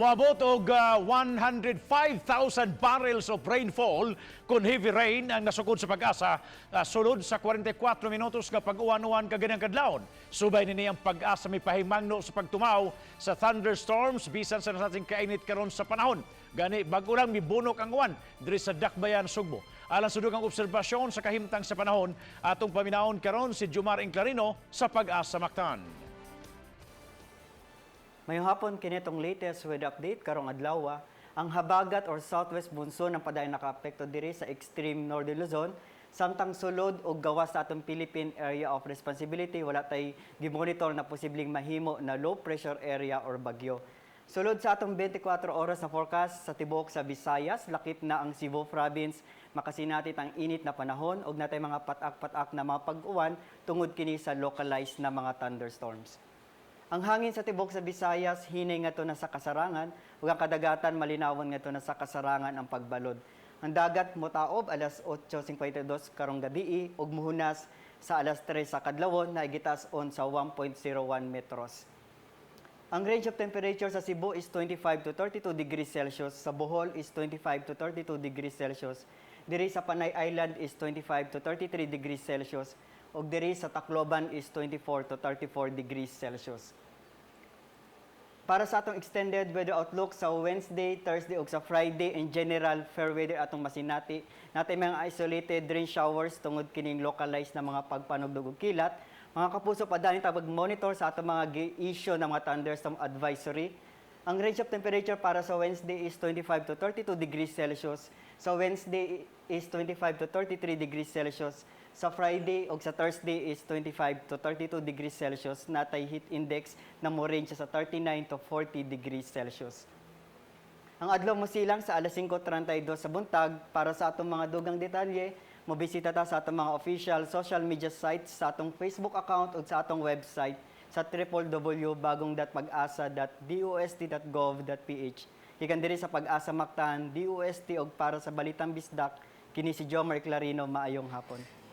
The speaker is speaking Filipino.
Moabot og 105,000 barrels of rainfall kun heavy rain ang nasukod sa Pag-asa sulod sa 44 minutos nga pag-uwan-uwan kaganang kadlawon. Subay nini ang Pag-asa may pahimangno sa pagtumaw sa thunderstorms bisan sa nasating kainit karon sa panahon. Gani bag-o lang mibunok ang uwan diri sa Dakbayan, Sugbo. Alang sa dugang obserbasyon sa kahimtang sa panahon, atong paminahon karon si Jumar Inclarino sa Pag-asa Mactan. Mayong hapon kinitong latest weather update karong adlaw. Ang habagat or southwest monsoon ang Padayong nakaapekto diri sa extreme northern Luzon, samtang sulod o gawas sa atong Philippine Area of Responsibility wala tay gimonitor na posibleng mahimo na low pressure area or bagyo. Sulod sa atong 24 oras na forecast sa tibok sa Visayas, lakip na ang Cebu Province, Masinati ang init na panahon ug natay mga patak-patak na mga pag-uwan tungod kini sa localized na mga thunderstorms. Ang hangin sa tibok sa Visayas hinay ngadto na sa kasarangan ug ang kadagatan malinawon ngadto na sa kasarangan ang pagbalod. Ang dagat motaob alas 8:52 karong gabi ug muhunas sa alas 3 sa kadlawon na gitas-on sa 1.01 metros. Ang range of temperature sa Cebu is 25 to 32 degrees Celsius, sa Bohol is 25 to 32 degrees Celsius, diri sa Panay Island is 25 to 33 degrees Celsius, ug diri sa Tacloban is 24 to 34 degrees Celsius. Para sa atong extended weather outlook sa Wednesday, Thursday ug sa Friday, in general fair weather atong Masinati. Natay mga isolated rain showers tungod kining localized na mga pagpanugdog ug kilat. Mga kapuso, padani ta pag-monitor sa atong mga issue ng mga thunderstorm advisory. Ang range of temperature para sa Wednesday is 25 to 32 degrees Celsius. Sa Wednesday is 25 to 33 degrees Celsius. Sa Friday o sa Thursday is 25 to 32 degrees Celsius. Natay heat index na mo range sa 39 to 40 degrees Celsius. Ang adlaw mo silang sa alas 5:32 sa buntag. Para sa atong mga dugang detalye, mobisita ta sa atong mga official social media sites, sa atong Facebook account o sa atong website sa www.bagongdat.pag-asa.dost.gov.ph. Ikan diri sa Pag-asa Mactan, DOST o para sa Balitang Bisdak, kini si Jomar Clarino. Maayong hapon.